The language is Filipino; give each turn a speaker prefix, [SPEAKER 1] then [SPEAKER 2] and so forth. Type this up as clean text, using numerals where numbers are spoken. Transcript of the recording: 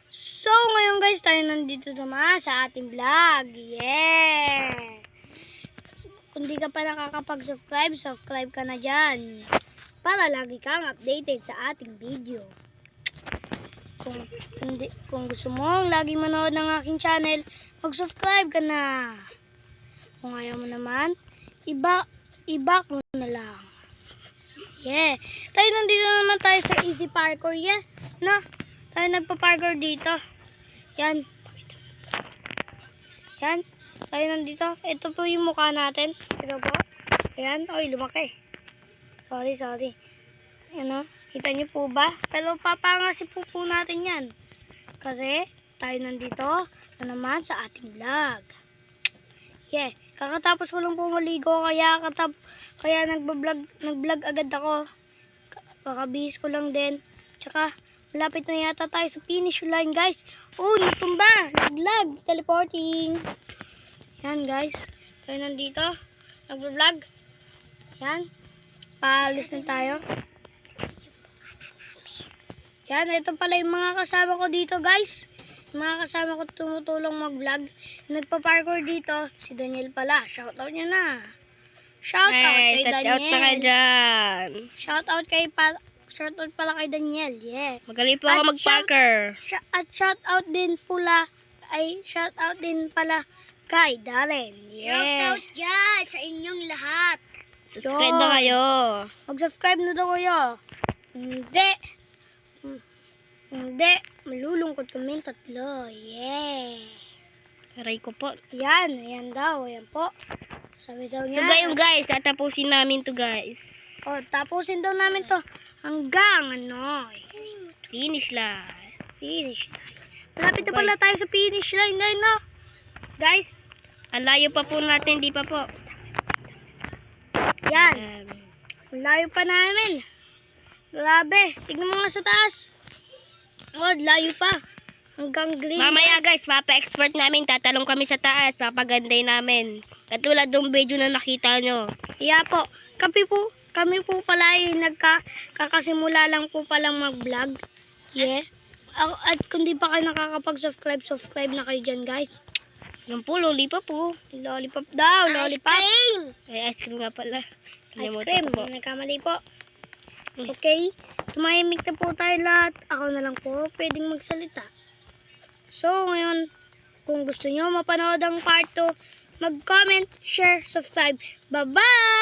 [SPEAKER 1] So, ngayon guys, tayo nandito naman sa ating vlog. Yeah! Kung di ka pa nakakapag-subscribe, subscribe ka na dyan. Para lagi kang updated sa ating video. Kung gusto mo lagi manood ng aking channel, mag-subscribe ka na. Kung ayaw mo naman, i-back mo na lang. Yeah! Tayo nandito naman tayo sa Easy Parkour. Yeah! No? Tayo nagpa-parkour dito. Yan. Yan. Tayo nandito. Ito po yung mukha natin. Ito po. Ayan. Oy, lumaki. Sorry. Ano? Kita niyo po ba? Pero papangasin po natin yan. Kasi tayo nandito na naman sa ating vlog. Yeah. Kakatapos ko lang po maligo. Kaya nag-vlog agad ako. Kakabihis ko lang din. Tsaka malapit na yata tayo sa finish line, guys. Oh, natumba. Nag-vlog. Teleporting. Yan, guys. Tayo nandito. Nag-vlog. Yan. Paalis na tayo. Yan. Ito pala yung mga kasama ko dito, guys. Yung mga kasama ko tumutulong mag-vlog. Nagpa-parkour dito. Si Daniel pala. Shoutout niya na. Shoutout kay Daniel.
[SPEAKER 2] Shoutout na kayo dyan.
[SPEAKER 1] Shoutout pala kay Daniel, yeah.
[SPEAKER 2] Magaling po ako mag-parker.
[SPEAKER 1] At shoutout din pala kay Darren, yeah.
[SPEAKER 3] Shoutout dyan sa inyong lahat.
[SPEAKER 2] Subscribe na kayo.
[SPEAKER 1] Mag-subscribe na daw kayo. Hindi. Malulungkot kami tatlo, yeah.
[SPEAKER 2] Aray ko po.
[SPEAKER 1] Ayan daw, ayan po. Sabi daw
[SPEAKER 2] So
[SPEAKER 1] niya.
[SPEAKER 2] ngayon guys, tatapusin namin to guys.
[SPEAKER 1] Oh, tapusin daw namin to hanggang
[SPEAKER 2] Finish line.
[SPEAKER 1] finish line. Malapit na
[SPEAKER 2] Guys.
[SPEAKER 1] pala tayo sa finish line, no? Guys,
[SPEAKER 2] Ang layo pa po natin, di pa po.
[SPEAKER 1] yan.
[SPEAKER 2] Ayan.
[SPEAKER 1] Ang layo pa namin. Grabe. Tignan mo nga sa taas. Oh, layo pa. Hanggang green.
[SPEAKER 2] Mamaya guys, papa-expert namin. Tatalong kami sa taas. Papaganday namin. Katulad ng video na nakita nyo.
[SPEAKER 1] Yeah po. Kami po pala ay kakasimula lang po palang mag-vlog. Yeah. At kung di pa kayo nakakapag-subscribe, subscribe na kayo dyan, guys.
[SPEAKER 2] Yung po, lollipop po.
[SPEAKER 1] Lollipop daw, lollipop.
[SPEAKER 2] Ay, ice cream nga pala.
[SPEAKER 1] Ice
[SPEAKER 2] Nalimutan
[SPEAKER 1] cream.
[SPEAKER 2] ko po.
[SPEAKER 1] Nagkamali po. Okay. Tumahimik na po tayo lahat. Ako na lang po pwedeng magsalita. So, ngayon, kung gusto nyo mapanood ang part 2, mag-comment, share, subscribe. Bye-bye!